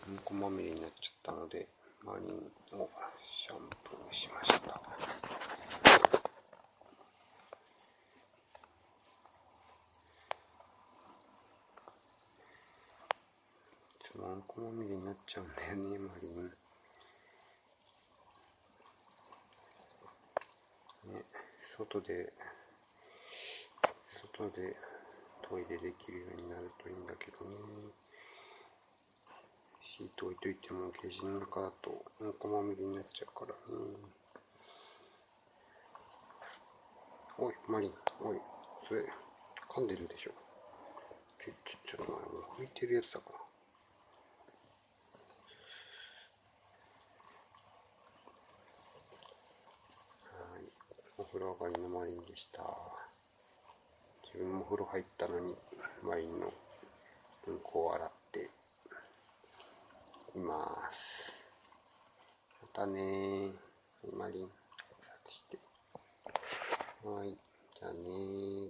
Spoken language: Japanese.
うんこまみれになっちゃったのでマリンをシャンプーしました。いつもうんこまみれになっちゃうんだよね、マリン。ね、外でトイレできるようになるといいんだけどね。シート置いといてもケージの中だとうんこまみれになっちゃうからね。おいマリン、おい、それ噛んでるでしょ。ちょっと前もう拭いてるやつだから。はい、お風呂上がりのマリンでした。自分も風呂入ったのにマリンのうんこを洗っています。またねー。マリン。はい、じゃあねー。